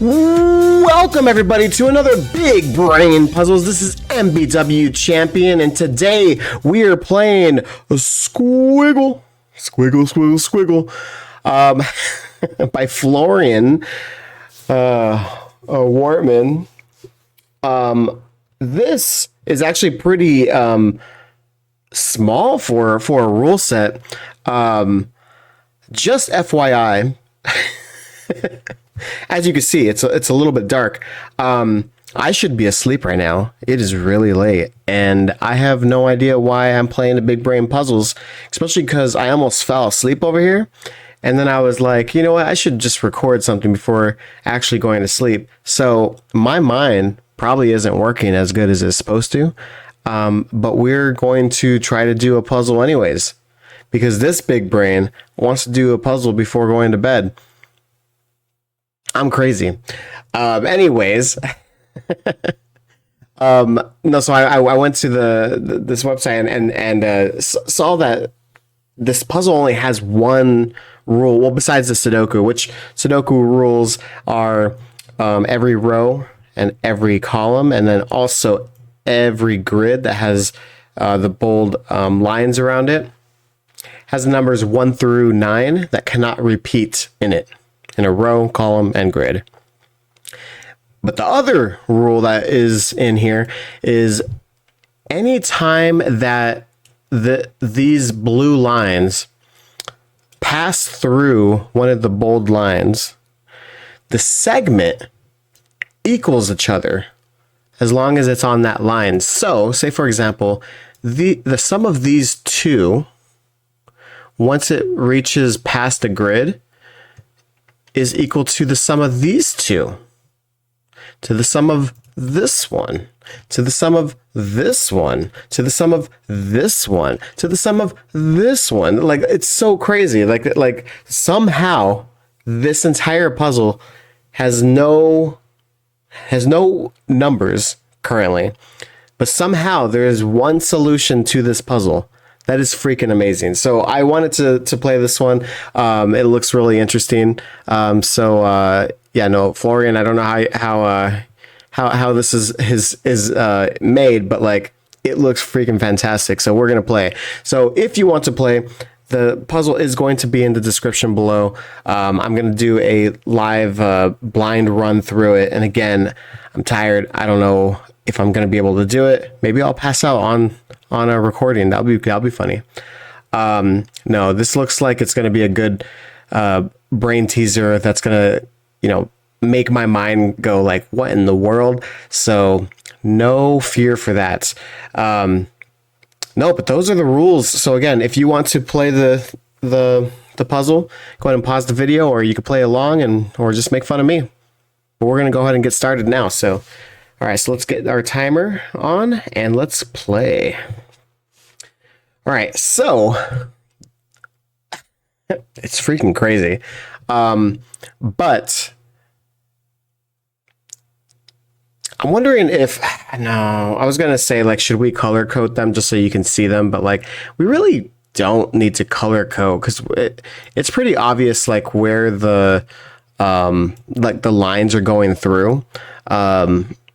Welcome everybody to another Big Brain Puzzles. This is MBW Champion, and today we are playing Squiggle by Florian Wortmann. This is actually pretty small for a rule set. Just FYI. As you can see, it's a little bit dark. I should be asleep right now. It is really late, and I have no idea why I'm playing the Big Brain Puzzles, especially because I almost fell asleep over here. And then I was like, you know what? I should just record something before actually going to sleep. So my mind probably isn't working as good as it's supposed to. But we're going to try to do a puzzle anyways, because this big brain wants to do a puzzle before going to bed. I'm crazy. Anyways, no. So I went to this website and saw that this puzzle only has one rule. Well, besides the Sudoku, which Sudoku rules are every row and every column, and then also every grid that has the bold lines around it has the numbers 1 through 9 that cannot repeat in it. In a row, column, and grid. But the other rule that is in here is anytime that these blue lines pass through one of the bold lines, the segment equals each other as long as it's on that line. So, say for example, the sum of these two, once it reaches past the grid, is equal to the sum of these two, to the sum of this one, to the sum of this one, to the sum of this one, to the sum of this one. Like, it's so crazy. Like somehow this entire puzzle has no numbers currently, but somehow there is one solution to this puzzle. That is freaking amazing. So I wanted to play this one. It looks really interesting. Yeah, no, Florian, I don't know how this is made, but like, it looks freaking fantastic. So we're gonna play. So if you want to play, the puzzle is going to be in the description below. I'm gonna do a live blind run through it, and again, I'm tired. I don't know if I'm gonna be able to do it. Maybe I'll pass out on a recording. That'll be funny. No, this looks like it's gonna be a good brain teaser that's gonna, make my mind go like, what in the world? So no fear for that. No, but those are the rules. So again, if you want to play the puzzle, go ahead and pause the video, or you can play along or just make fun of me. But we're gonna go ahead and get started now. So all right, so let's get our timer on and let's play. All right, so it's freaking crazy. But I'm wondering if, no, I was going to say, like, should we color code them just so you can see them? But like, we really don't need to color code because it's pretty obvious, like, where the lines are going through.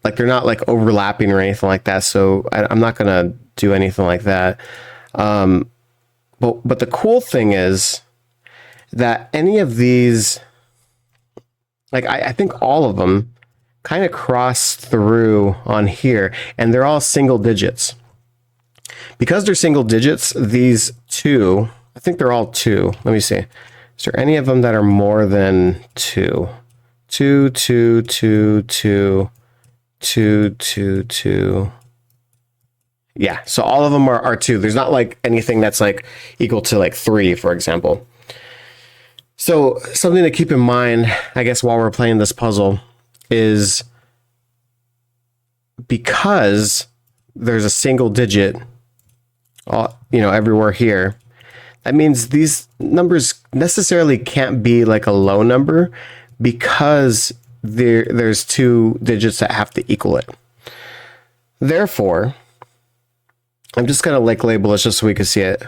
Like, they're not like overlapping or anything like that. So I'm not going to do anything like that. But the cool thing is that any of these, like, I think all of them kind of cross through on here, and they're all single digits. Because they're single digits, these two, I think they're all 2. Let me see. Is there any of them that are more than 2? 2, 2, 2, 2. 2, 2, 2. Yeah, so all of them are 2. There's not like anything that's like equal to like 3, for example. So something to keep in mind, I guess, while we're playing this puzzle is because there's a single digit, everywhere here. That means these numbers necessarily can't be like a low number because there's 2 digits that have to equal it. Therefore, I'm just gonna like label it just so we can see it.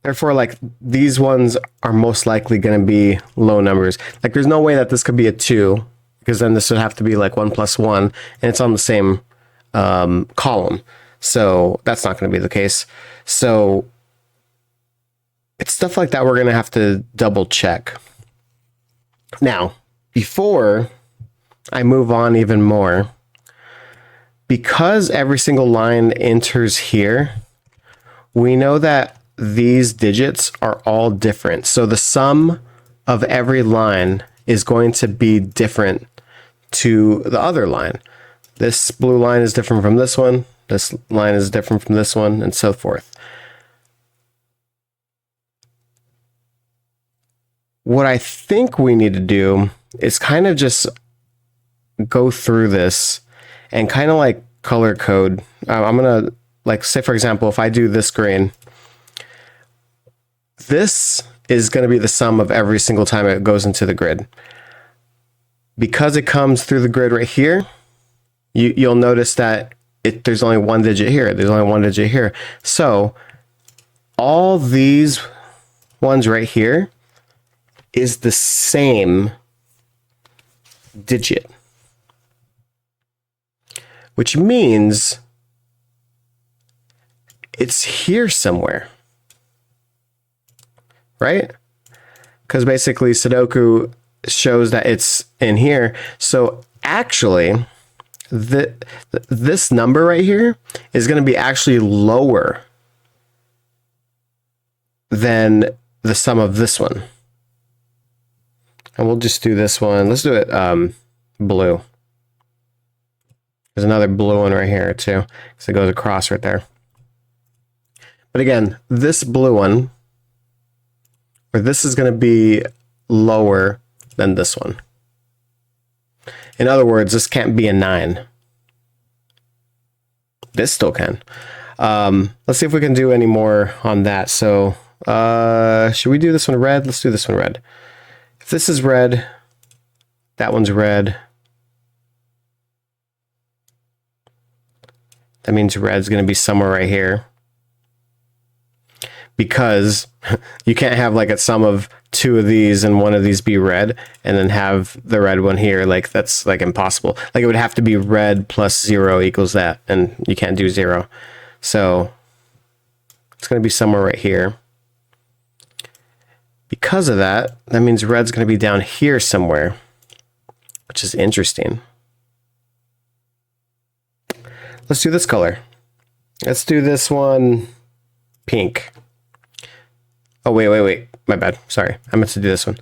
Therefore, like, these ones are most likely going to be low numbers. Like, there's no way that this could be a 2, because then this would have to be like 1 plus 1, and it's on the same column. So that's not going to be the case. So it's stuff like that we're going to have to double check. Now, before I move on even more, because every single line enters here, we know that these digits are all different. So the sum of every line is going to be different to the other line. This blue line is different from this one. This line is different from this one, and so forth. What I think we need to do is kind of just go through this and kind of like color code. I'm going to, like, say, for example, if I do this green, this is going to be the sum of every single time it goes into the grid. Because it comes through the grid right here, you'll notice that there's only one digit here. There's only one digit here. So all these ones right here is the same digit, which means it's here somewhere, right? Because basically Sudoku shows that it's in here. So actually, this number right here is going to be actually lower than the sum of this one. And we'll just do this one. Let's do it blue. There's another blue one right here too, because it goes across right there. But again, this blue one, or this is going to be lower than this one. In other words, this can't be a 9. This still can. Let's see if we can do any more on that. So should we do this one red? Let's do this one red. If this is red, that one's red. That means red's going to be somewhere right here. Because you can't have like a sum of 2 of these and one of these be red and then have the red one here. Like, that's like impossible. Like, it would have to be red plus 0 equals that, and you can't do 0. So it's going to be somewhere right here. Because of that, that means red's going to be down here somewhere, which is interesting. Let's do this color. Let's do this one pink. Oh, wait. My bad. Sorry. I meant to do this one.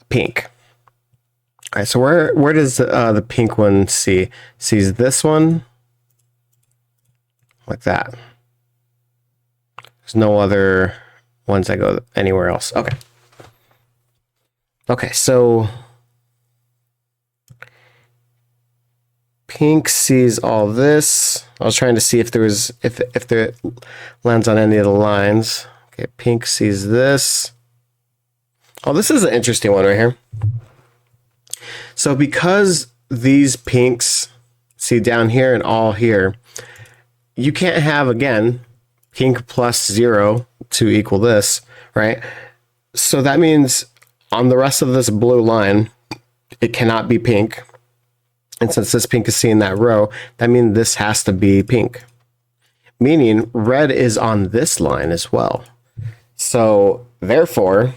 Pink. All right, so where does the pink one see? Sees this one? Like that. There's no other ones that go anywhere else. Okay. Okay, so pink sees all this. I was trying to see if there was if there lands on any of the lines. Okay, pink sees this. Oh, this is an interesting one right here. So because these pinks see down here and all here, you can't have, again, pink plus 0 to equal this, right? So that means on the rest of this blue line, it cannot be pink. And since this pink is seen in that row, that means this has to be pink. Meaning red is on this line as well. So therefore,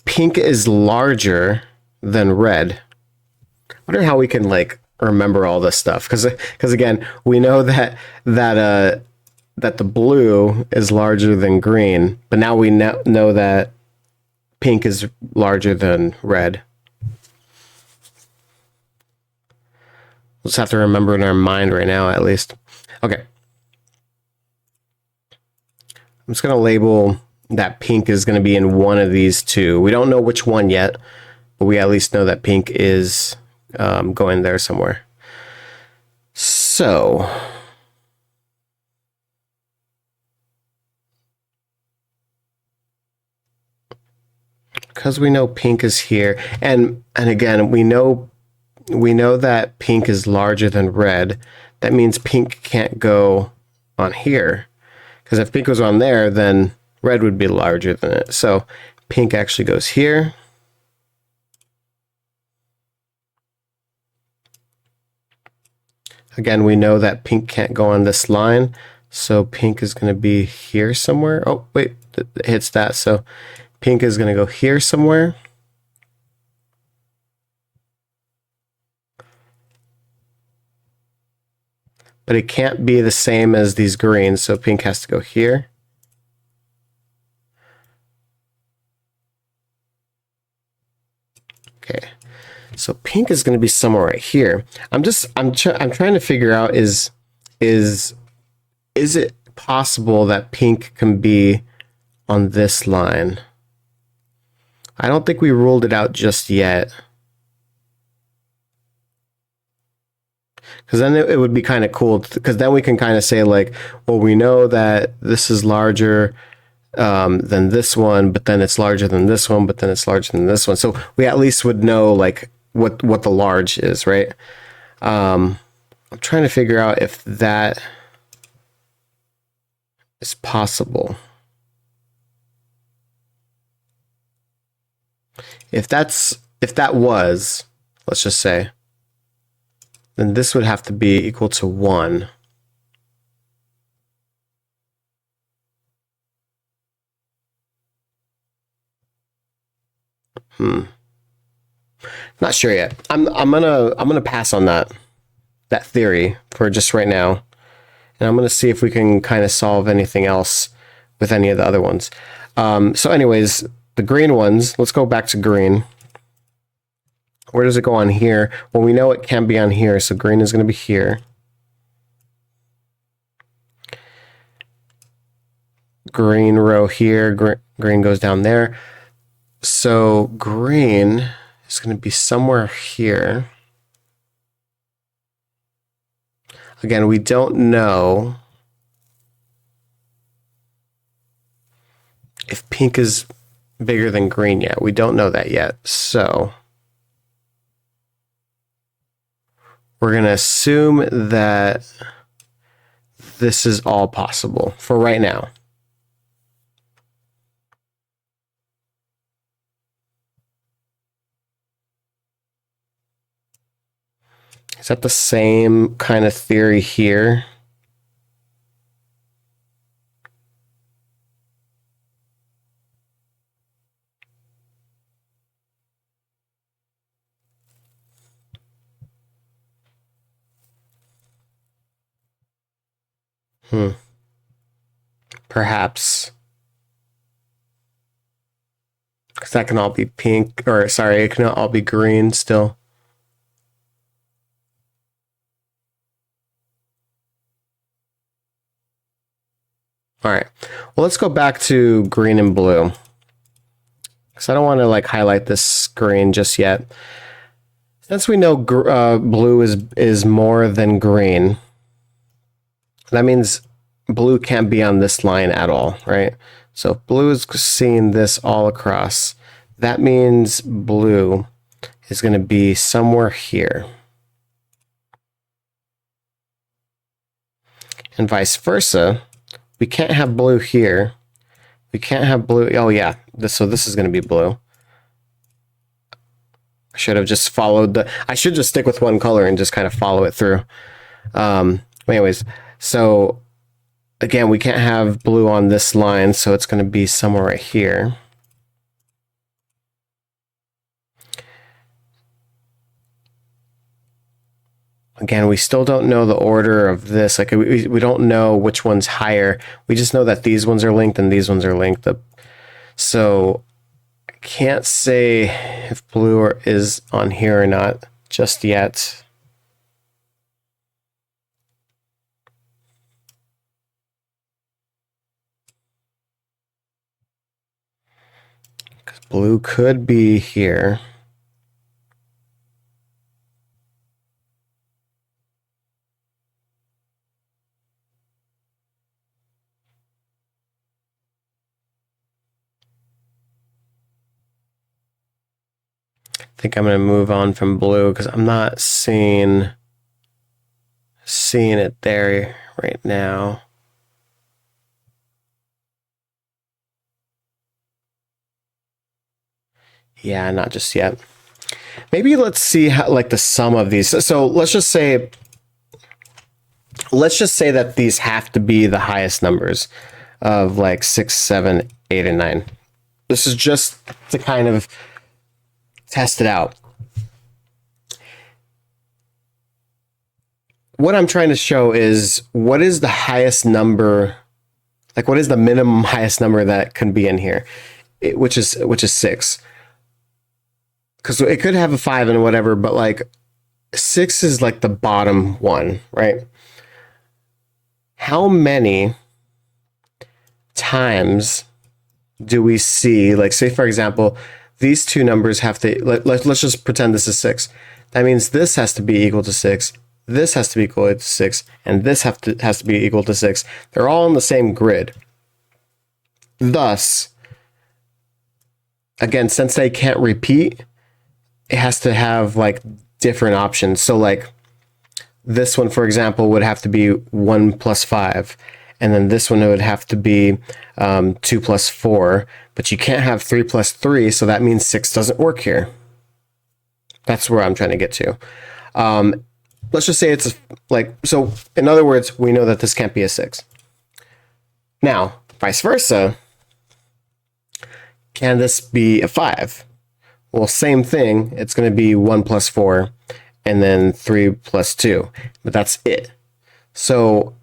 pink is larger than red. I wonder how we can like remember all this stuff, because again, we know that the blue is larger than green, but now we know that pink is larger than red. We'll just have to remember in our mind right now, at least. Okay. I'm just going to label that pink is going to be in one of these two. We don't know which one yet, but we at least know that pink is going there somewhere. So because we know pink is here, and again, we know that pink is larger than red. That means pink can't go on here, Because if pink was on there, then red would be larger than it. So pink actually goes here. Again, we know that pink can't go on this line, so pink is going to be here somewhere. Oh, wait, it hits that. So pink is going to go here somewhere. But it can't be the same as these greens, so pink has to go here. Okay. So pink is going to be somewhere right here. I'm trying to figure out is it possible that pink can be on this line? I don't think we ruled it out just yet. Because then it would be kind of cool, because then we can kind of say like, well, we know that this is larger than this one, but then it's larger than this one, but then it's larger than this one. So we at least would know like what the large is, right? I'm trying to figure out if that is possible. If that was, let's just say, then this would have to be equal to 1. Not sure yet. I'm gonna pass on that theory for just right now, and I'm gonna see if we can kind of solve anything else with any of the other ones. So anyways, the green ones. Let's go back to green. Where does it go on here? Well, we know it can be on here, so green is going to be here. Green row here. Green goes down there. So green is going to be somewhere here. Again, we don't know if pink is bigger than green yet. We don't know that yet. So we're going to assume that this is all possible for right now. Is that the same kind of theory here? Perhaps. Because that can all be pink, or sorry, it can all be green still. All right, well, let's go back to green and blue. Because I don't want to like highlight this green just yet. Since we know blue is more than green, that means blue can't be on this line at all, right? So if blue is seeing this all across, that means blue is going to be somewhere here. And vice versa. We can't have blue here. We can't have blue. Oh yeah, so this is going to be blue. I should have just followed I should just stick with one color and just kind of follow it through. Anyways, so again, we can't have blue on this line, so it's going to be somewhere right here. Again, we still don't know the order of this. Like we don't know which one's higher. We just know that these ones are linked and these ones are linked. So I can't say if blue is on here or not just yet. Because blue could be here. I think I'm going to move on from blue because I'm not seeing it there right now. Yeah, not just yet. Maybe let's see how, like, the sum of these. So let's just say that these have to be the highest numbers of like 6, 7, 8, and 9. This is just to kind of test it out. What I'm trying to show is what is the highest number, like what is the minimum highest number that can be in here, which is 6. Because it could have a 5 and whatever, but like 6 is like the bottom one, right? How many times do we see, like, say for example, these two numbers have to, let's just pretend this is 6. That means this has to be equal to 6, this has to be equal to 6, and this has to be equal to 6. They're all on the same grid. Thus, again, since they can't repeat, it has to have like different options. So like this one, for example, would have to be 1 plus 5. And then this one would have to be 2 plus 4. But you can't have 3 plus 3, so that means 6 doesn't work here. That's where I'm trying to get to. Let's just say it's like, so in other words, we know that this can't be a 6. Now, vice versa, can this be a 5? Well, same thing. It's going to be 1 plus 4 and then 3 plus 2. But that's it. So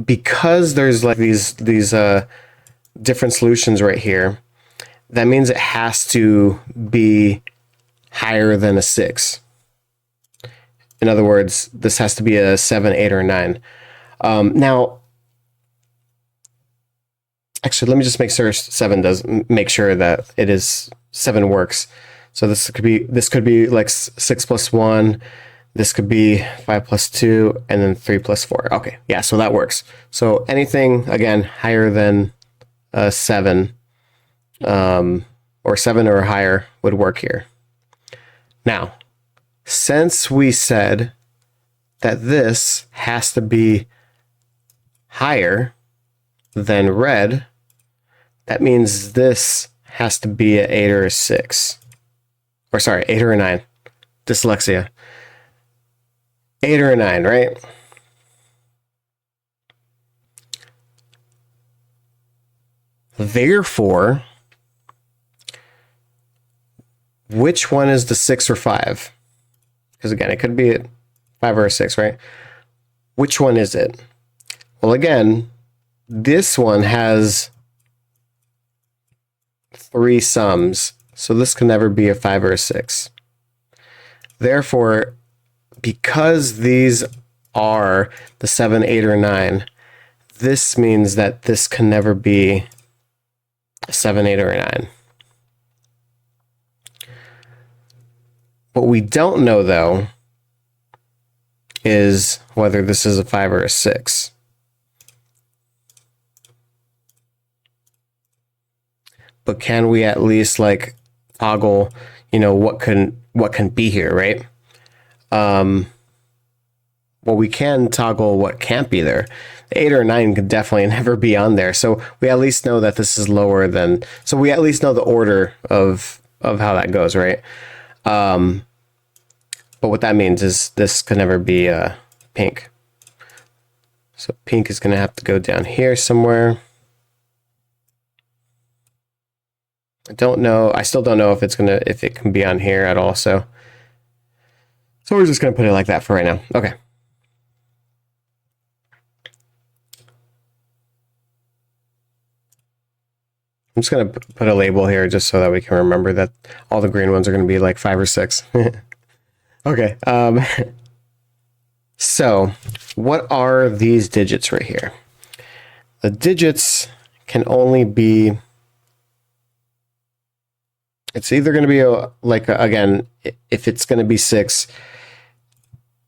because there's like these different solutions right here, that means it has to be higher than a 6. In other words, this has to be a 7, 8, or 9. Now, actually, let me just make sure 7 does, make sure that it is 7 works. So this could be like 6 plus 1. This could be 5 plus 2, and then 3 plus 4. Okay, yeah, so that works. So anything, again, higher than 7, or 7 or higher would work here. Now, since we said that this has to be higher than red, that means this has to be an 8 or a 6. Or sorry, 8 or a 9. Dyslexia. 8 or a 9, right? Therefore, which one is the 6 or 5? Because again, it could be a 5 or a 6, right? Which one is it? Well, again, this one has 3 sums. So this can never be a 5 or a 6. Therefore, because these are the 7, 8, or 9, this means that this can never be a 7, 8, or a 9. What we don't know, though, is whether this is a 5 or a 6. But can we at least like toggle, what can be here, right? Well, we can toggle what can't be there. The 8 or 9 could definitely never be on there. So we at least know that this is lower than, so we at least know the order of how that goes, right? But what that means is this could never be pink. So pink is going to have to go down here somewhere. I don't know. I still don't know if it can be on here at all. So we're just going to put it like that for right now. Okay. I'm just going to put a label here just so that we can remember that all the green ones are going to be like 5 or 6. Okay. So what are these digits right here? The digits can only be, it's either going to be again, if it's going to be 6,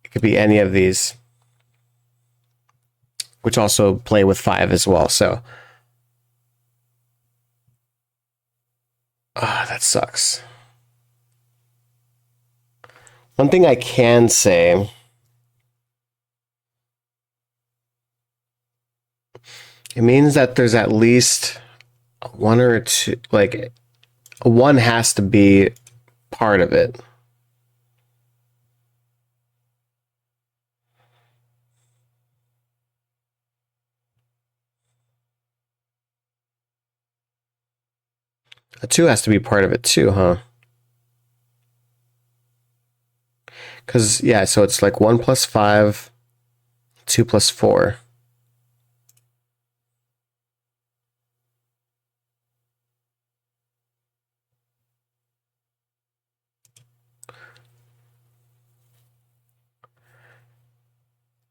it could be any of these, which also play with 5 as well. So, that sucks. One thing I can say, it means that there's at least 1 or 2, like a 1 has to be part of it. A 2 has to be part of it too, huh? Because, yeah, so it's like 1 plus 5, 2 plus 4.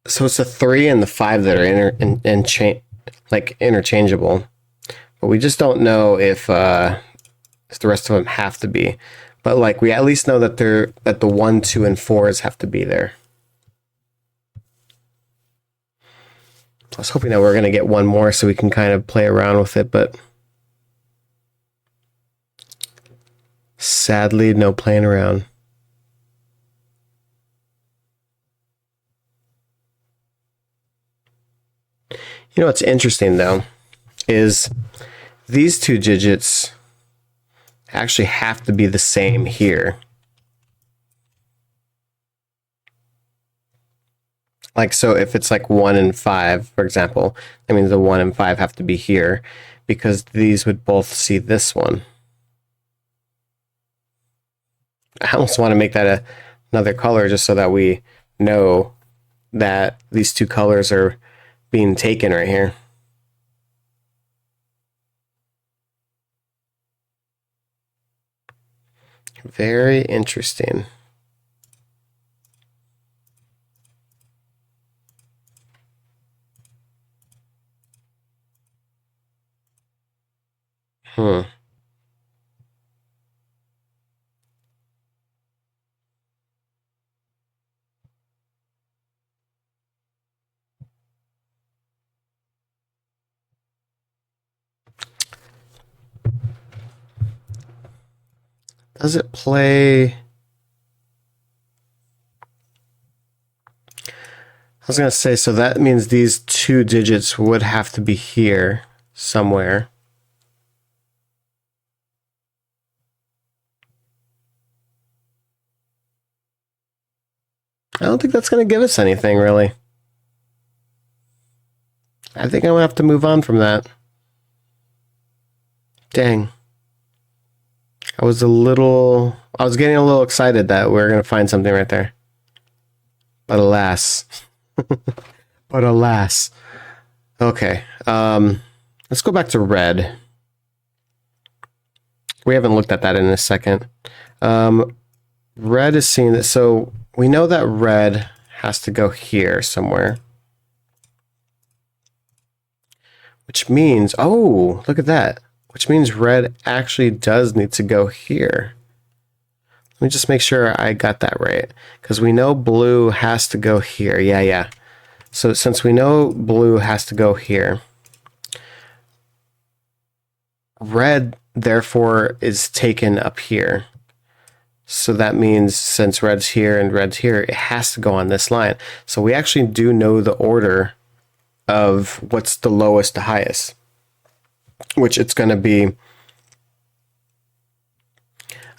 So it's the 3 and the 5 that are interchangeable. But we just don't know if the rest of them have to be. But like we at least know that the 1, 2, and 4s have to be there. I was hoping that we are going to get one more so we can kind of play around with it, but sadly, no playing around. You know what's interesting though is these two digits actually have to be the same here. Like, so if it's like 1 and 5, for example, that means the 1 and 5 have to be here because these would both see this one. I almost want to make that another color just so that we know that these two colors are being taken right here. Very interesting. Does it play? I was going to say, so that means these two digits would have to be here somewhere. I don't think that's going to give us anything, really. I think I'm going to have to move on from that. Dang. I was getting a little excited that we were going to find something right there. But alas. But alas. Okay. Let's go back to red. We haven't looked at that in a second. Red is seeing that. So we know that red has to go here somewhere. Which means, oh, look at that. Which means red actually does need to go here. Let me just make sure I got that right. Because we know blue has to go here. Yeah. So since we know blue has to go here, red, therefore, is taken up here. So that means since red's here and red's here, it has to go on this line. So we actually do know the order of what's the lowest to highest, which it's going to be,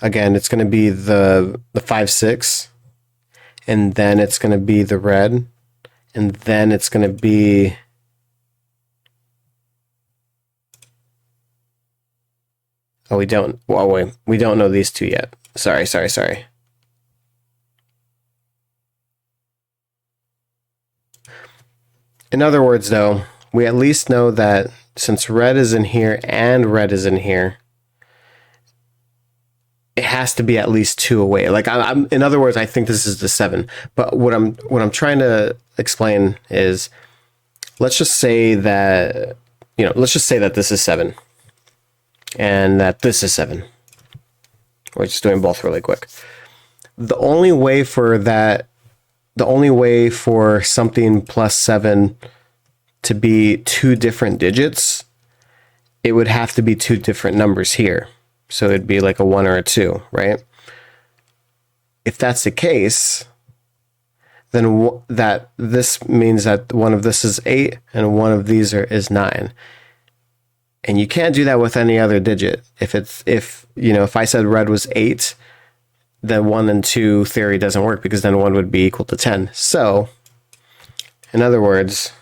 again, it's going to be the 5, 6, and then it's going to be the red, and then it's going to be we don't know these two yet. Sorry. In other words, though, we at least know that since red is in here and red is in here, it has to be at least 2 away. Like I'm in other words, I think this is the 7. But what I'm trying to explain is, let's just say that this is 7 and that this is 7. We're just doing both really quick. The only way for something plus 7 to be 2 different digits, it would have to be 2 different numbers here. So it'd be like a 1 or a 2, right? If that's the case, then this means that one of this is 8 and one of these is 9. And you can't do that with any other digit. If I said red was 8 the 1 and 2 theory doesn't work, because then 1 would be equal to 10. So, in other words,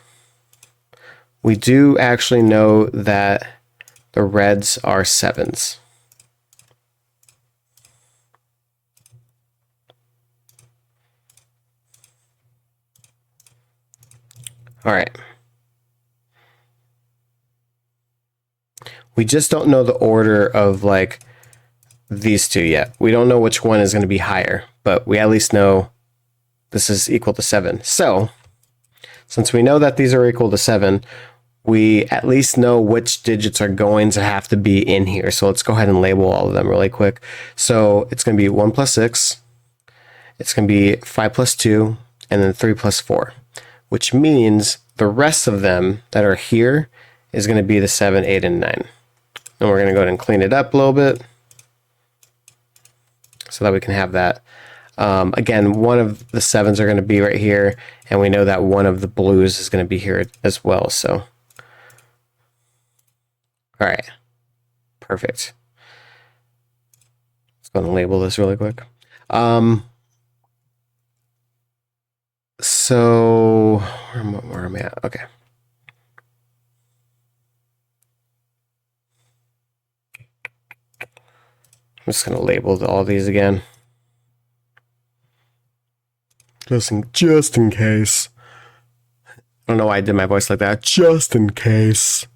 we do actually know that the reds are 7s. All right. We just don't know the order of like these two yet. We don't know which one is going to be higher, but we at least know this is equal to 7. So, since we know that these are equal to 7, we at least know which digits are going to have to be in here. So let's go ahead and label all of them really quick. So it's going to be 1 plus 6, it's going to be 5 plus 2, and then 3 plus 4, which means the rest of them that are here is going to be the 7, 8, and 9. And we're going to go ahead and clean it up a little bit so that we can have that. Again, one of the 7s are going to be right here, and we know that one of the blues is going to be here as well. So, all right, perfect. Let's go ahead and label this really quick. So where am I at? Okay. I'm just going to label all these again. Just in case. I don't know why I did my voice like that. Just in case.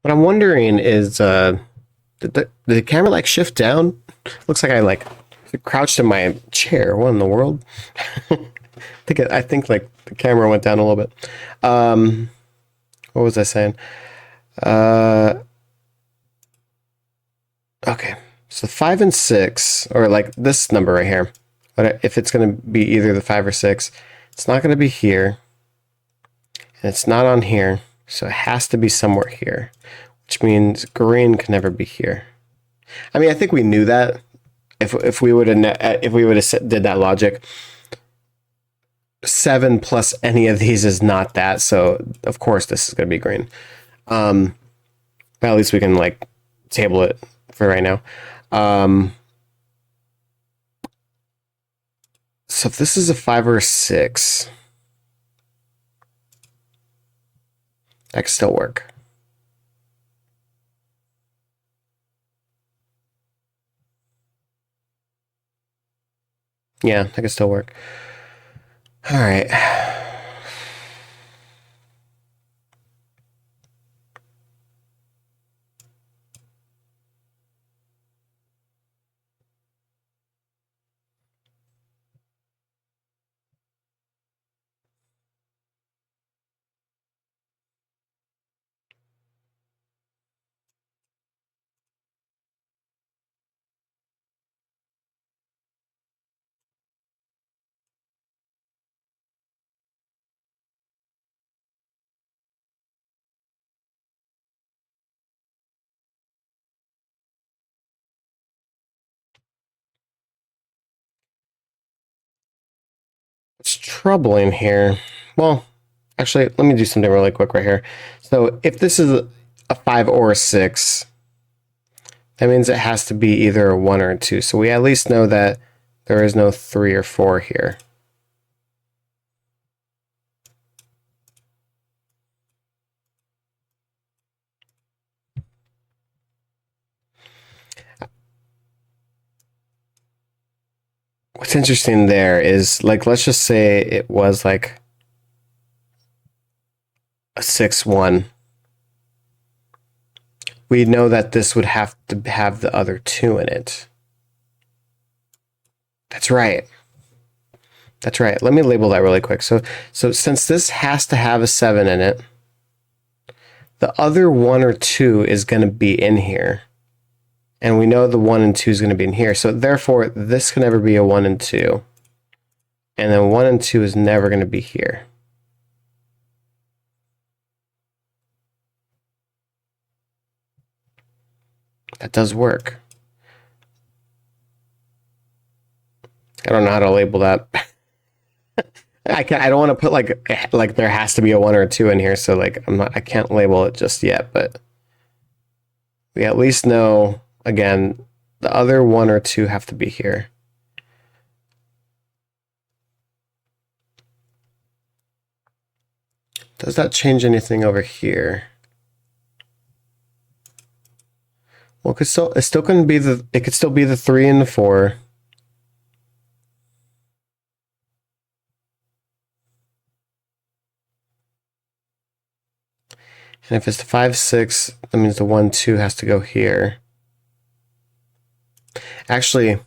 What I'm wondering is, did the camera like shift down? Looks like I like crouched in my chair. What in the world? I think like the camera went down a little bit. What was I saying? Okay, so 5 and 6, or like this number right here. But if it's going to be either the 5 or 6, it's not going to be here, and it's not on here, so it has to be somewhere here, which means green can never be here. I mean, I think we knew that if we would have did that logic. 7 plus any of these is not that, so of course this is going to be green. But at least we can like table it for right now. So if this is a 5 or a 6, that could still work. Yeah, that could still work. All right. What's troubling here? Well, actually, let me do something really quick right here. So if this is a 5 or a 6, that means it has to be either a 1 or a 2. So we at least know that there is no 3 or 4 here. What's interesting there is, like, let's just say it was like a 6-1. We know that this would have to have the other 2 in it. That's right. That's right. Let me label that really quick. So since this has to have a 7 in it, the other 1 or 2 is going to be in here. And we know the 1 and 2 is going to be in here. So therefore, this can never be a 1 and 2. And then 1 and 2 is never going to be here. That does work. I don't know how to label that. I don't want to put like there has to be a 1 or a 2 in here, so like I can't label it just yet, but we at least know, again, the other 1 or 2 have to be here. Does that change anything over here? Well, it still couldn't be it could still be the 3 and the 4. And if it's the 5, 6, that means the 1, 2 has to go here. Actually,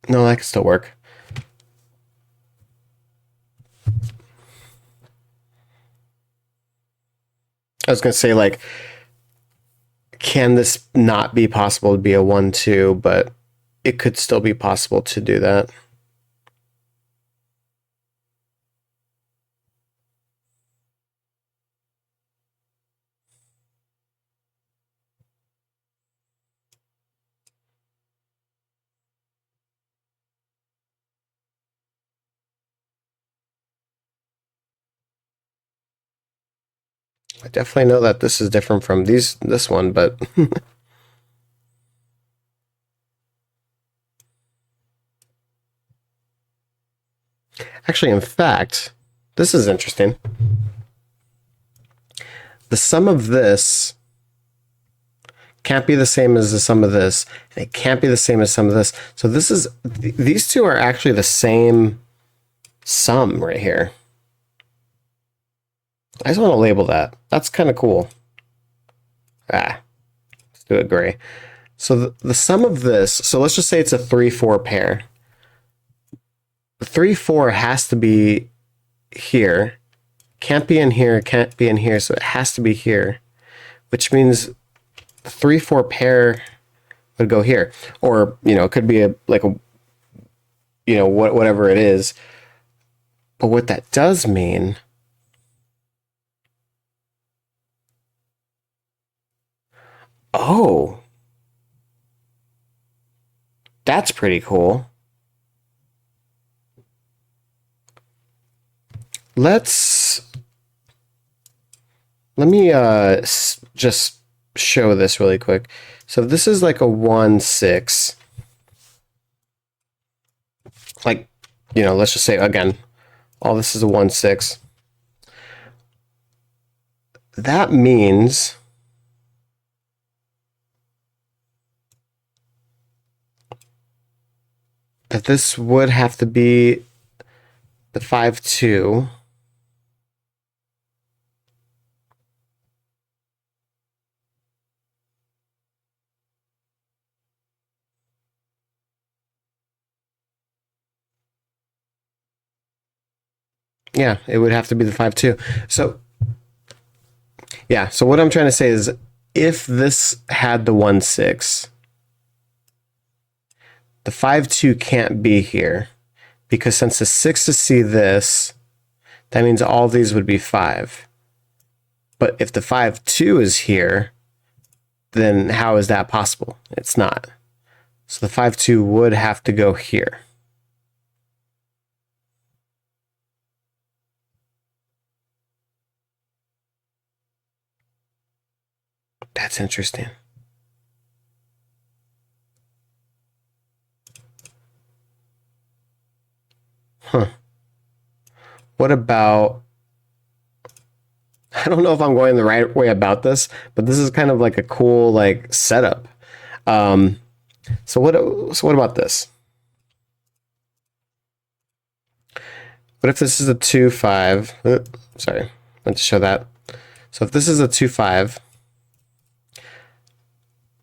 no, that can still work. I was going to say, like, can this not be possible to be a 1, 2, but it could still be possible to do that. I definitely know that this is different from this one, but actually, in fact, this is interesting. The sum of this can't be the same as the sum of this, and it can't be the same as the sum of this. So these two are actually the same sum right here. I just want to label that. That's kind of cool. Let's do it gray. So the sum of this, so let's just say it's a 3-4 pair. The 3-4 has to be here. Can't be in here, can't be in here, so it has to be here. Which means the 3-4 pair would go here. Or, it could be whatever it is. But what that does mean... Oh, that's pretty cool. Let me just show this really quick. So this is like a 1, 6. Like, let's just say, again, all this is a 1, 6. That means... that this would have to be the 5, 2. Yeah, it would have to be the 5, 2. So, yeah, so what I'm trying to say is if this had the 1, 6, the 5, 2 can't be here because since the 6 is see this, that means all these would be 5. But if the 5, 2 is here, then how is that possible? It's not. So the 5, 2 would have to go here. That's interesting. Huh. What about... I don't know if I'm going the right way about this, but this is kind of like a cool setup. So what about this? What if this is a 2, 5? Sorry, I meant to show that. So if this is a 2, 5,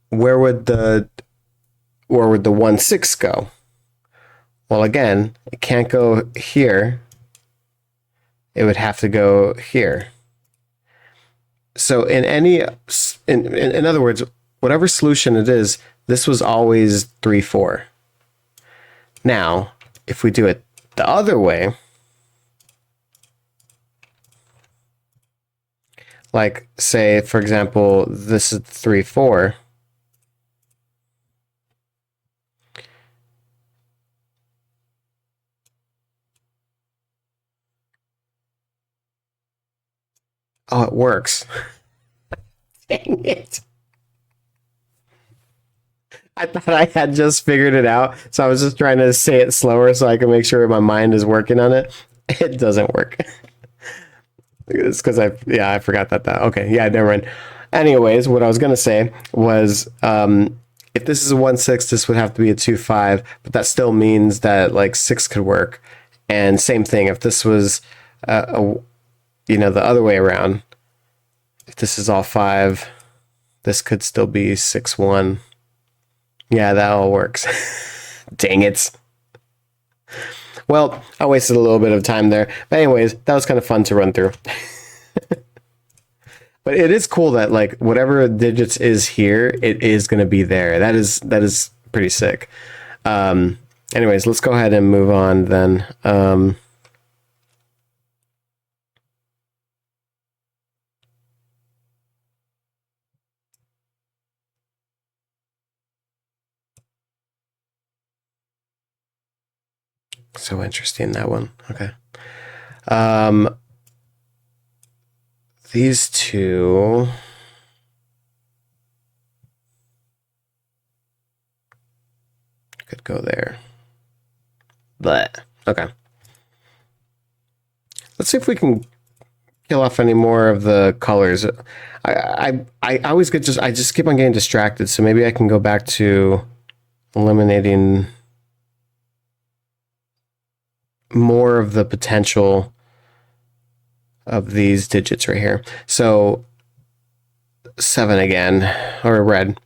where would the 1, 6 go? Well, again, it can't go here. it would have to go here. So in other words, whatever solution it is, this was always 3, 4. Now, if we do it the other way, like say, for example, this is 3, 4. Oh, it works. Dang it. I thought I had just figured it out, so I was just trying to say it slower so I can make sure my mind is working on it. It doesn't work. It's because I forgot that. Okay, yeah, never mind. Anyways, what I was gonna say was, if this is a 1/6, this would have to be a 2/5, but that still means that like 6 could work. And same thing, if this was the other way around, if this is all 5, this could still be 6/1. Yeah, that all works. Dang it. Well, I wasted a little bit of time there. But anyways, that was kind of fun to run through. But it is cool that like whatever digits is here, it is going to be there. That is pretty sick. Anyways, let's go ahead and move on then. So interesting, that one. Okay. These two. Could go there. But okay. Let's see if we can kill off any more of the colors. I always I just keep on getting distracted, so maybe I can go back to eliminating more of the potential of these digits right here. So 7 again, or red.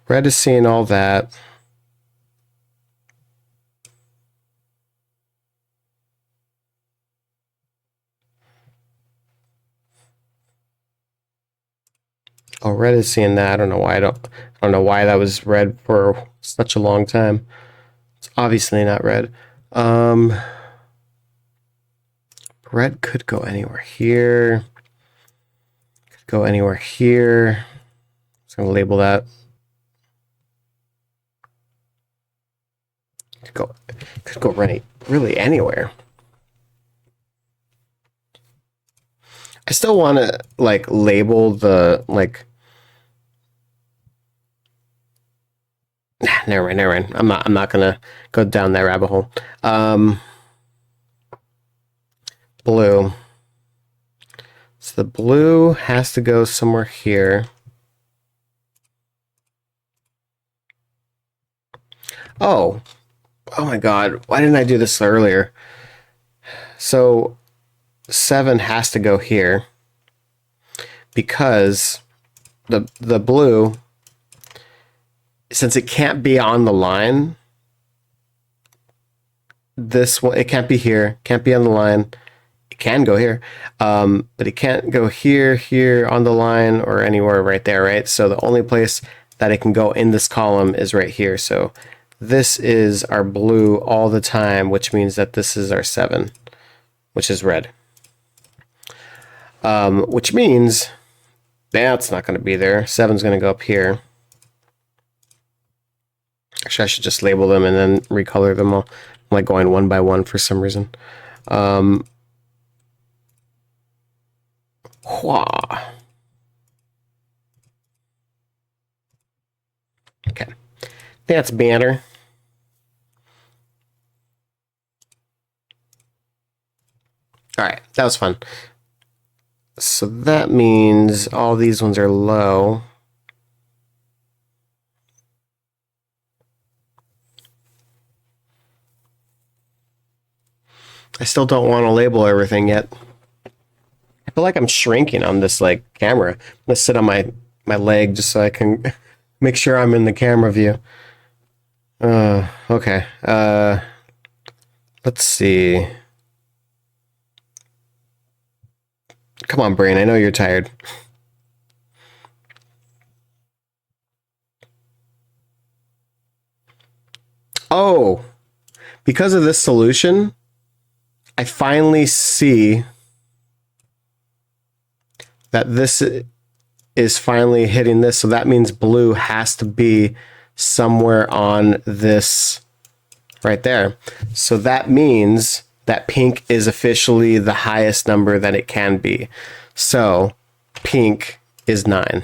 Red is seeing all that. Oh, red is seeing that. I don't know why. I don't know why that was red for such a long time. It's obviously not red. Red could go anywhere here. Could go anywhere here. So I'm gonna label that. Could go really anywhere. I still want to like label the like. Never mind. I'm not gonna go down that rabbit hole. Blue. So the blue has to go somewhere here. Oh my God! Why didn't I do this earlier? So 7 has to go here because the blue, since it can't be on the line, this one, it can't be here, can't be on the line. It can go here, but it can't go here on the line, or anywhere right there, right? So the only place that it can go in this column is right here. So this is our blue all the time, which means that this is our 7, which is red. Which means that's not going to be there. 7's going to go up here. Actually, I should just label them and then recolor them all. I'm like going one by one for some reason. Okay, that's better. All right, that was fun. So that means all these ones are low. I still don't want to label everything yet. I feel like I'm shrinking on this like camera. I'm gonna sit on my leg just so I can make sure I'm in the camera view. Okay. Let's see. Come on, brain. I know you're tired. Oh, because of this solution, I finally see that this is finally hitting this. So that means blue has to be somewhere on this right there. So that means that pink is officially the highest number that it can be. So pink is 9.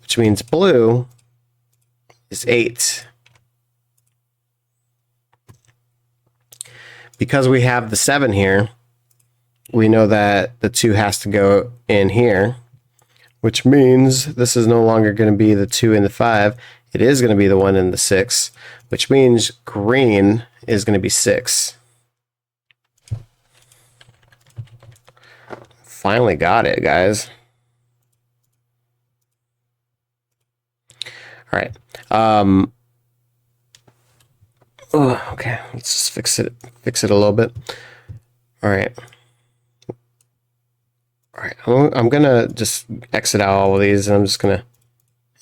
Which means blue is 8. Because we have the 7 here, we know that the 2 has to go in here, which means this is no longer going to be the 2 and the 5. It is going to be the 1 and the 6, which means green is going to be 6. Finally got it, guys. All right. Okay, let's just fix it a little bit. All right. I'm gonna just exit out all of these, and I'm just gonna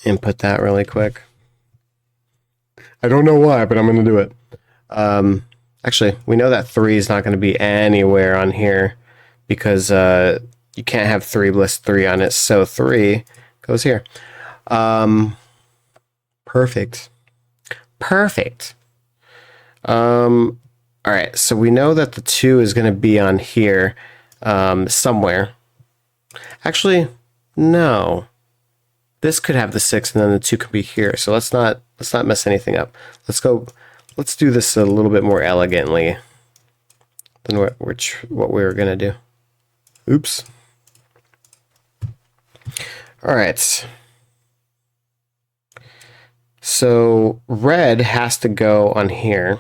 input that really quick. I don't know why, but I'm gonna do it. Actually, we know that 3 is not gonna be anywhere on here because you can't have 3 list 3 on it. So 3 goes here. Perfect. All right, so we know that the 2 is going to be on here somewhere. Actually, no. This could have the 6, and then the 2 could be here. So let's not mess anything up. Let's do this a little bit more elegantly than what we were going to do. Oops. All right. So red has to go on here.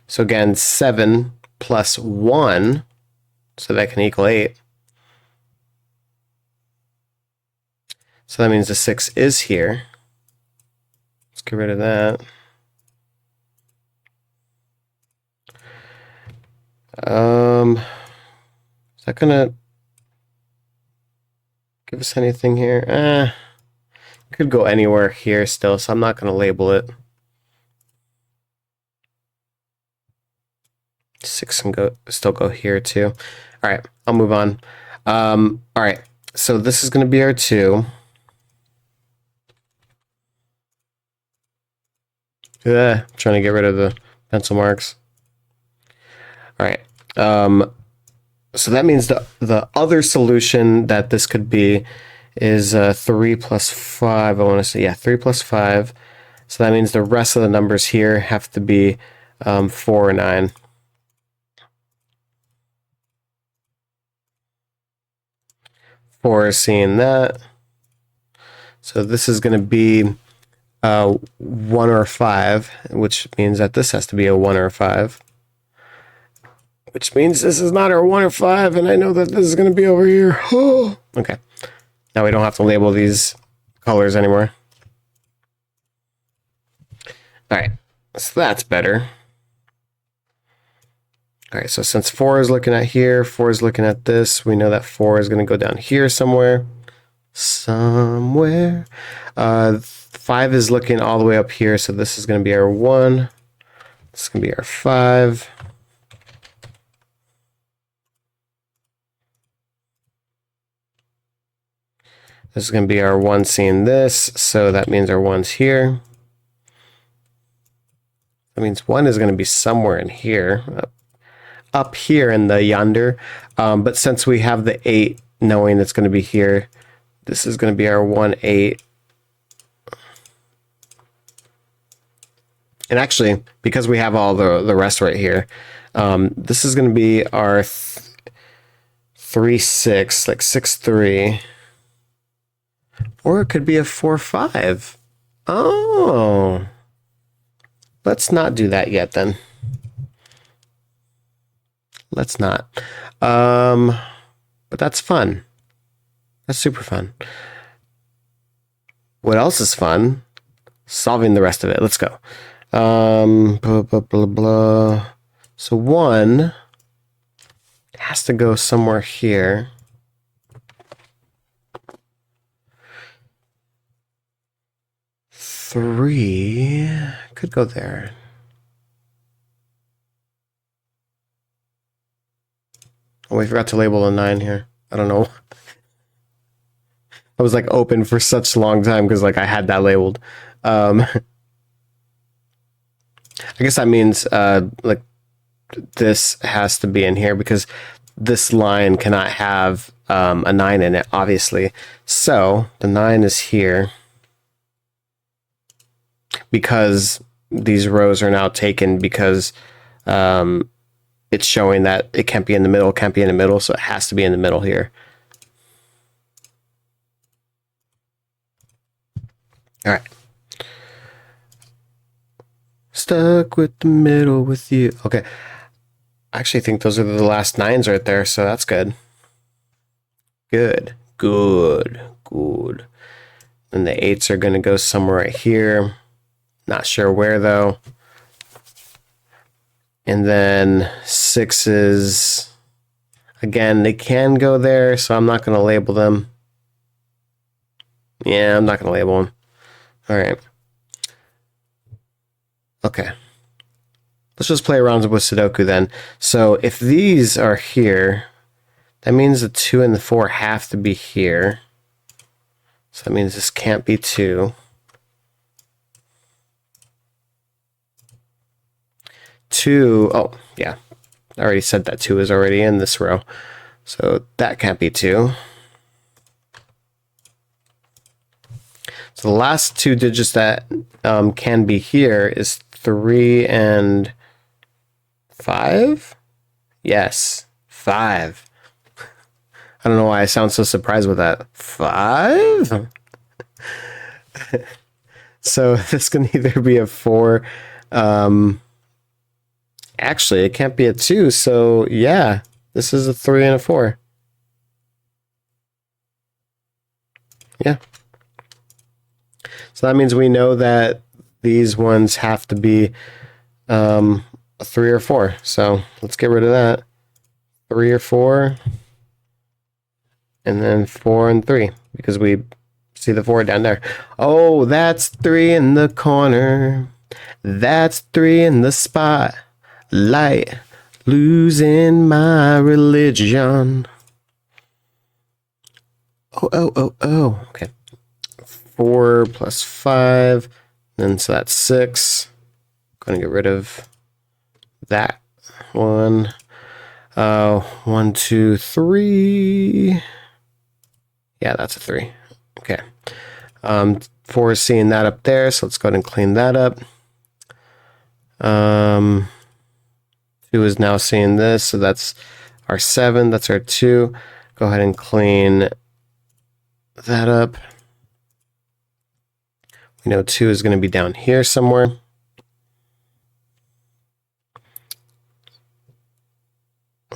So again, 7 plus 1, so that can equal 8. So that means the 6 is here. Let's get rid of that. Is that gonna give us anything here? Could go anywhere here still, so I'm not gonna label it. 6 can still go here too. All right, I'll move on. All right, so this is going to be our 2. Trying to get rid of the pencil marks. All right. So that means the other solution that this could be is 3 plus 5. I want to say, yeah, 3 plus 5. So that means the rest of the numbers here have to be 4 or 9. For seeing that. So this is going to be 1 or 5, which means that this has to be a 1 or 5. Which means this is not our 1 or 5, and I know that this is going to be over here. Oh. Okay. Now we don't have to label these colors anymore. All right. So that's better. All right, so since 4 is looking at here, 4 is looking at this, we know that 4 is going to go down here somewhere. 5 is looking all the way up here, so this is going to be our 1. This is going to be our 5. This is going to be our 1 seeing this, so that means our 1's here. That means 1 is going to be somewhere in here. Up here in the yonder, but since we have the 8 knowing it's going to be here, this is going to be our 1, 8. And actually, because we have all the rest right here, this is going to be our 3, 6, like 6, 3, or it could be a 4, 5. Oh, let's not do that yet then. Let's not. But that's fun. That's super fun. what else is fun? Solving the rest of it. Let's go. Blah, blah, blah, blah. So 1 has to go somewhere here. 3 could go there. Oh, we forgot to label a 9 here. I don't know. I was like open for such a long time because like I had that labeled. I guess that means like this has to be in here because this line cannot have a 9 in it, obviously. So the 9 is here because these rows are now taken because it's showing that it can't be in the middle, so it has to be in the middle here. All right. Stuck with the middle with you. Okay. I actually think those are the last 9s right there, so that's good. Good. And the 8s are going to go somewhere right here. Not sure where, though. And then 6s, again, they can go there, so I'm not going to label them. Yeah, I'm not going to label them. All right. Okay. Let's just play around with Sudoku then. So if these are here, that means the 2 and the 4 have to be here. So that means this can't be 2. 2, oh, yeah. I already said that 2 is already in this row. So that can't be 2. So the last 2 digits that can be here is 3 and 5? Yes, 5. I don't know why I sound so surprised with that. 5? So this can either be a 4. Actually, it can't be a 2. So yeah, this is a 3 and a 4. Yeah. So that means we know that these ones have to be a 3 or 4. So let's get rid of that. 3 or 4. And then 4 and 3. Because we see the 4 down there. Oh, that's 3 in the corner. That's 3 in the spotlight. Losing my religion. Oh. Okay. 4 plus 5. And so that's 6. Going to get rid of that one. 1, 2, 3. Yeah, that's a 3. Okay. 4 is seeing that up there, so let's go ahead and clean that up. 2 is now seeing this, so that's our 7. That's our 2. Go ahead and clean that up. We know 2 is going to be down here somewhere.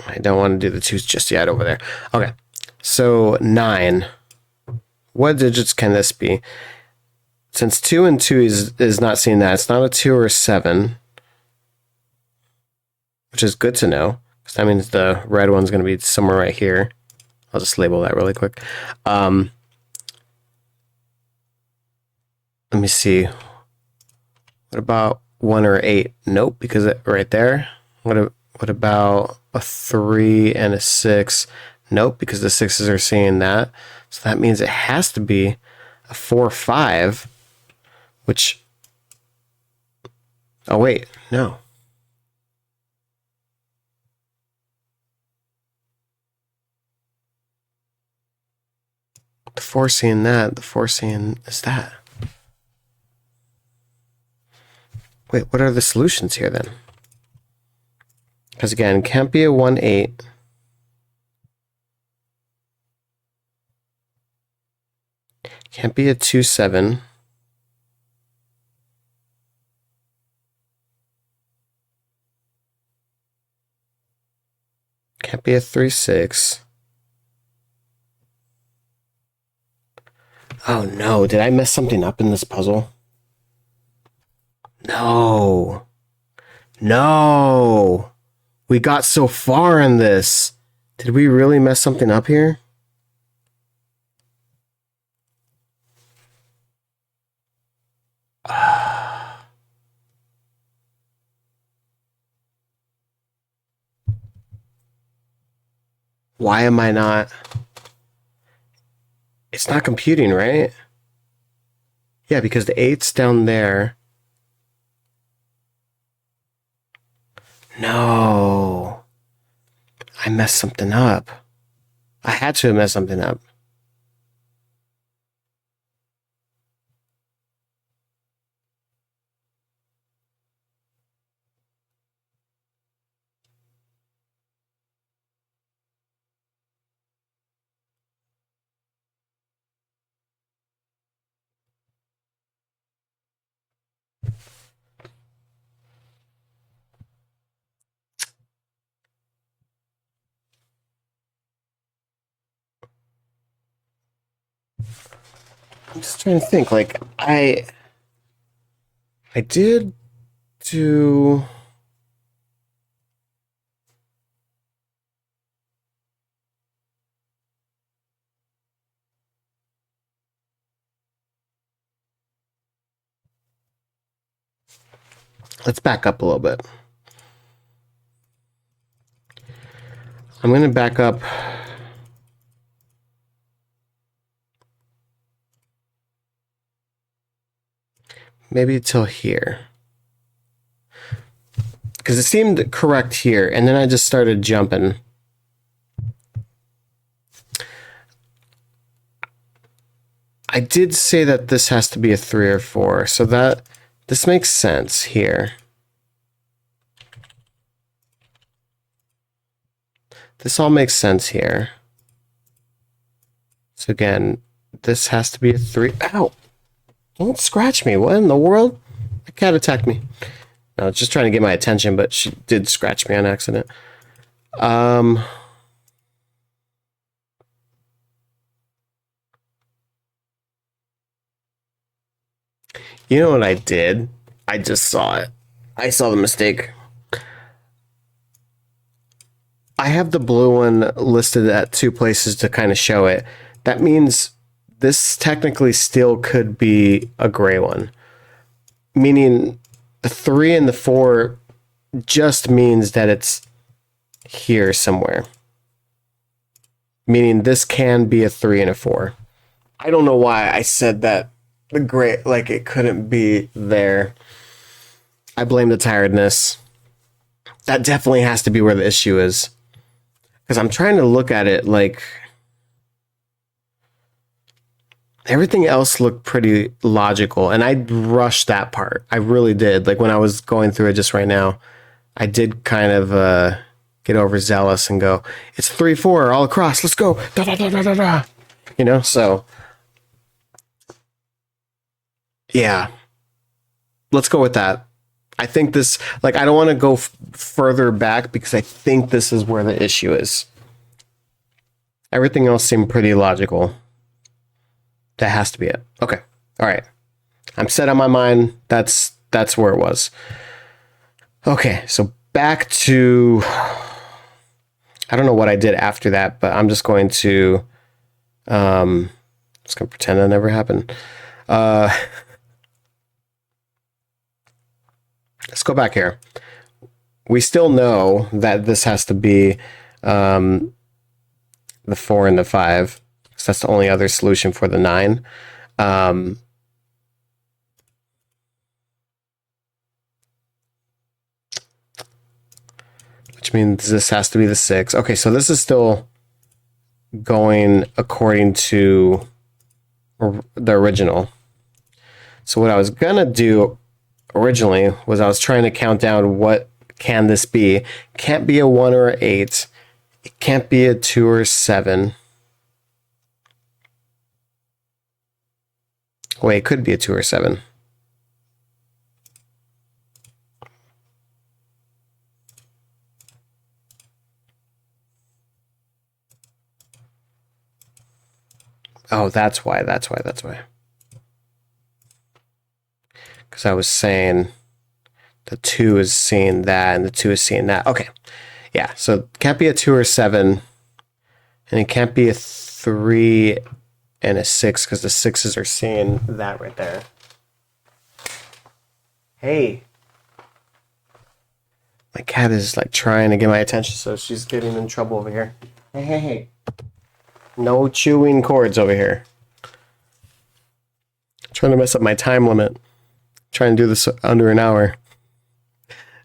I don't want to do the 2s just yet over there. Okay, so 9. What digits can this be? Since 2 and 2 is not seeing that, it's not a 2 or a 7, which is good to know, because that means the red one's going to be somewhere right here. I'll just label that really quick. Let me see. What about 1 or 8? Nope, because it right there. What about a 3 and a 6? Nope, because the 6s are seeing that. So that means it has to be a 4, 5, which... Oh, wait, no. The 4 seeing that, the 4 seeing is that. Wait, what are the solutions here then? Because again, it can't be a 1, 8. Can't be a 2, 7. Can't be a 3, 6. Oh no, did I mess something up in this puzzle? No. No. We got so far in this. Did we really mess something up here? Why am I not? It's not computing, right? Yeah, because the 8's down there. No. I messed something up. I had to have messed something up. I'm just trying to think. Like, I did do. Let's back up a little bit. I'm going to back up. Maybe till here. Because it seemed correct here, and then I just started jumping. I did say that this has to be a 3 or 4, so that this makes sense here. This all makes sense here. So again, this has to be a 3. Ow! Don't scratch me. What in the world? The cat attacked me. No, it's just trying to get my attention, but she did scratch me on accident. You know what I did? I just saw it. I saw the mistake. I have the blue one listed at 2 places to kind of show it. That means this technically still could be a gray one. Meaning the 3 and the 4 just means that it's here somewhere. Meaning this can be a 3 and a 4. I don't know why I said that the gray, like it couldn't be there. I blame the tiredness. That definitely has to be where the issue is. Because I'm trying to look at it like everything else looked pretty logical, and I rushed that part. I really did. Like when I was going through it just right now, I did kind of get overzealous and go, it's 3-4 all across. Let's go. Da, da, da, da, da, da. You know, so yeah, let's go with that. I think this, like, I don't want to go further back because I think this is where the issue is. Everything else seemed pretty logical. That has to be it. Okay. All right. I'm set on my mind. That's where it was. Okay. So back to, I don't know what I did after that, but I'm just going to pretend that never happened. Let's go back here. We still know that this has to be the 4 and the 5. So that's the only other solution for the 9. Which means this has to be the 6. Okay, so this is still going according to the original. So what I was going to do originally was I was trying to count down what can this be. Can't be a 1 or an 8. It can't be a 2 or 7. Wait, it could be a 2 or 7. Oh, that's why. That's why. That's why. Because I was saying the 2 is seeing that and the 2 is seeing that. Okay. Yeah. So it can't be a 2 or 7. And it can't be a 3 and a 6 because the 6s are seeing that right there. Hey. My cat is like trying to get my attention, so she's getting in trouble over here. Hey, hey, hey. No chewing cords over here. Trying to mess up my time limit. Trying to do this under an hour.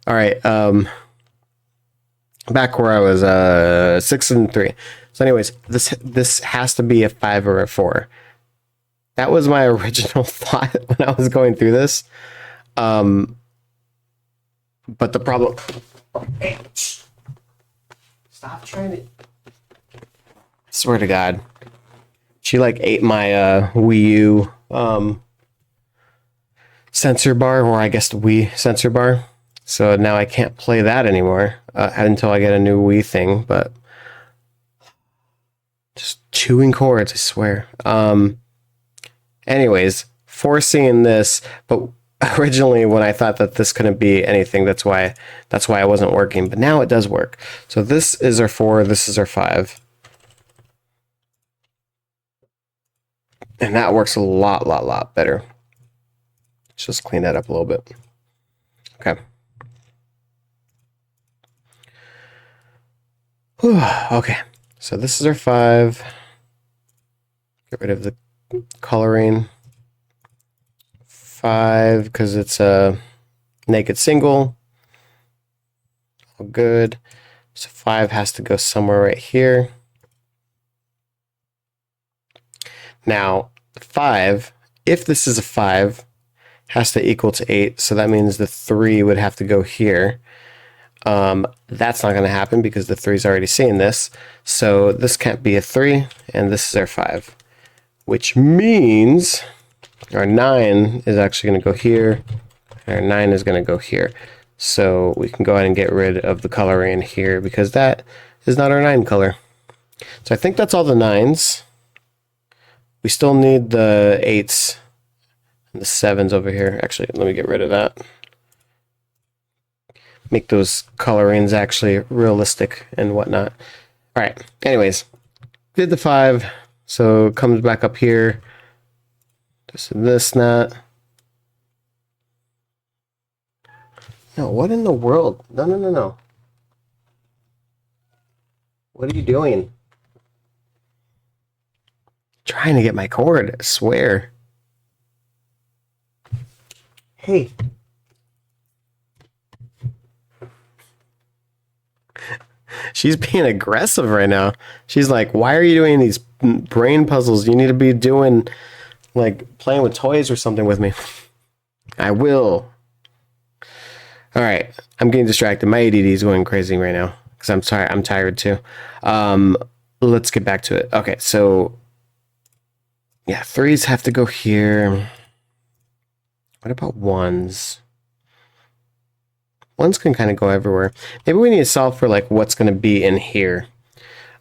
All right. Back where I was 6 and 3. So anyways, this has to be a 5 or a 4. That was my original thought when I was going through this. But the problem... Hey, stop trying to... I swear to God. She like ate my Wii U sensor bar, or I guess the Wii sensor bar. So now I can't play that anymore until I get a new Wii thing, but... Just chewing cords, I swear. Anyways, foreseeing this, but originally when I thought that this couldn't be anything, that's why I wasn't working. But now it does work. So this is our 4, this is our 5. And that works a lot better. Let's just clean that up a little bit. Okay. Whew, okay. So this is our 5. Get rid of the coloring. 5 because it's a naked single. All good. So 5 has to go somewhere right here. Now 5, if this is a 5, has to equal to 8. So that means the 3 would have to go here. That's not going to happen because the 3 is already seeing this. So this can't be a 3, and this is our 5. Which means our 9 is actually going to go here, and our 9 is going to go here. So we can go ahead and get rid of the coloring here because that is not our 9 color. So I think that's all the 9s. We still need the 8s and the 7s over here. Actually, let me get rid of that. Make those colorings actually realistic and whatnot. All right. Anyways, did the 5. So it comes back up here. This, that. No, what in the world? No. What are you doing? Trying to get my cord, I swear. Hey. She's being aggressive right now. She's like, why are you doing these brain puzzles? You need to be doing, like, playing with toys or something with me. I will. All right. I'm getting distracted. My ADD is going crazy right now because I'm sorry. I'm tired too. Let's get back to it. Okay. So, yeah, 3s have to go here. What about 1s? 1s can kind of go everywhere. Maybe we need to solve for like what's going to be in here.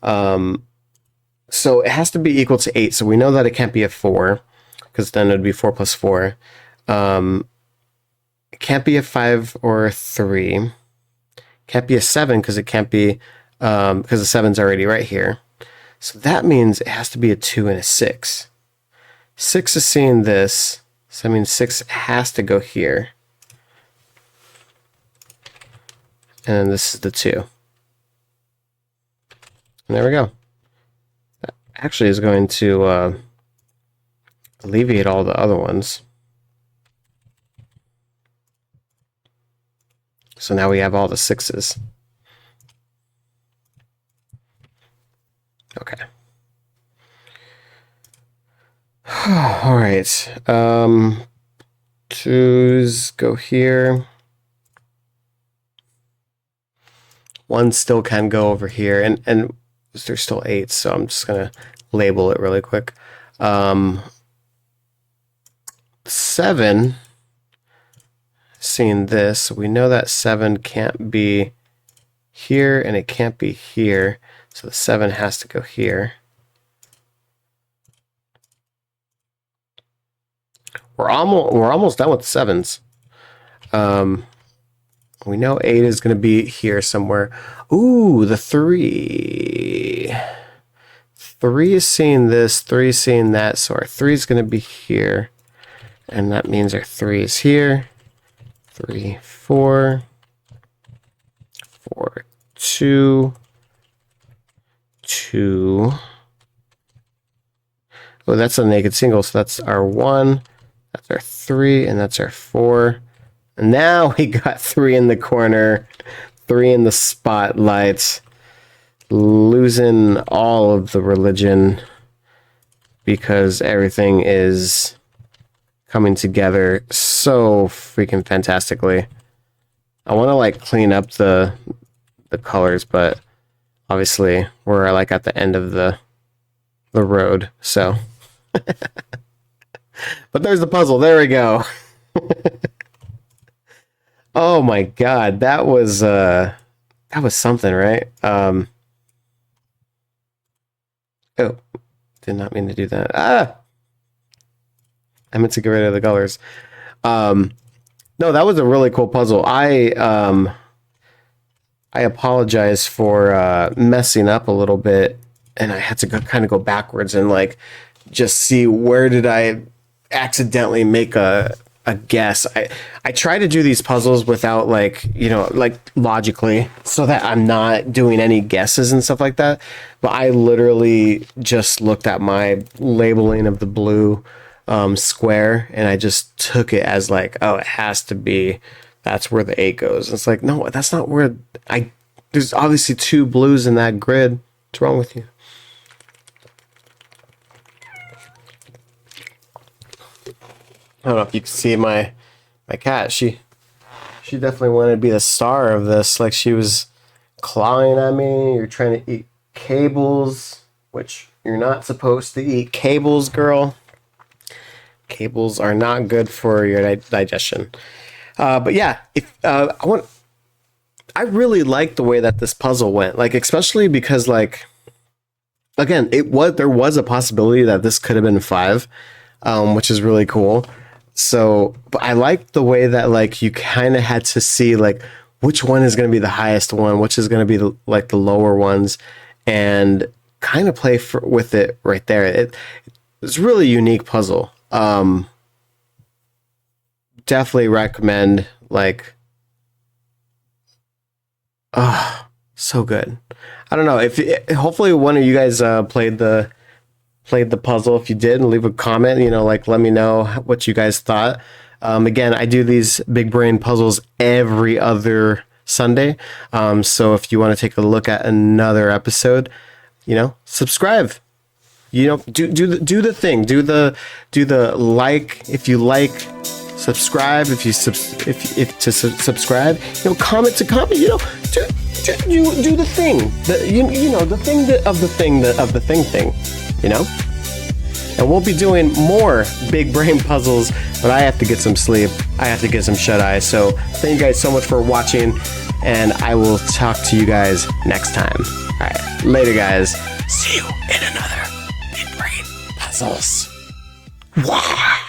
So it has to be equal to 8. So we know that it can't be a 4 because then it would be 4 plus 4. It can't be a 5 or a 3. Can't be a 7 because it can't be because the 7's already right here. So that means it has to be a 2 and a 6. 6 is seeing this. So that means 6 has to go here. And this is the 2. And there we go. That actually is going to alleviate all the other ones. So now we have all the 6s. Okay. All right. 2s go here. 1 still can go over here, and there's still 8s, so I'm just gonna label it really quick. 7, seeing this, we know that 7 can't be here, and it can't be here, so the 7 has to go here. we're almost done with the 7s. We know 8 is going to be here somewhere. Ooh, the 3. 3 is seeing this, 3 is seeing that, so our 3 is going to be here. And that means our 3 is here. 3, 4. 4, 2. 2. Oh, that's a naked single, so that's our 1. That's our 3, and that's our 4. And now we got 3 in the corner, 3 in the spotlight, losing all of the religion because everything is coming together so freaking fantastically. I want to like clean up the colors, but obviously we're like at the end of the road, so. But there's the puzzle. There we go. Oh my god, that was something, right? Oh, did not mean to do that. I meant to get rid of the colors. No, that was a really cool puzzle. I apologize for messing up a little bit, and I had to kind of go backwards and like just see where did I accidentally make a guess. I try to do these puzzles without like, you know, like logically, so that I'm not doing any guesses and stuff like that. But I literally just looked at my labeling of the blue square, and I just took it as like, oh, it has to be, that's where the 8 goes. It's like, no, that's not where there's obviously 2 blues in that grid. What's wrong with you? I don't know if you can see my cat. She definitely wanted to be the star of this. Like, she was clawing at me. You're trying to eat cables, which you're not supposed to eat cables, girl. Cables are not good for your digestion. But yeah, if I really like the way that this puzzle went. Like, especially because, like, again, there was a possibility that this could have been 5, which is really cool. So, but I like the way that like you kind of had to see like which one is going to be the highest one, which is going to be the lower ones, and kind of play with it right there. It's a really unique puzzle. Definitely recommend. Like, oh, so good. I don't know if hopefully one of you guys played the puzzle. If you did, and leave a comment, you know, like let me know what you guys thought. Again, I do these big brain puzzles every other Sunday. So if you want to take a look at another episode, you know, subscribe. You know, do the thing. Do the like if you like, subscribe if you subscribe. You know, comment to comment. You know, do the thing. You know the thing of the thing. You know? And we'll be doing more big brain puzzles, but I have to get some sleep. I have to get some shut-eye. So thank you guys so much for watching, and I will talk to you guys next time. All right, later, guys. See you in another big brain puzzles. Wow.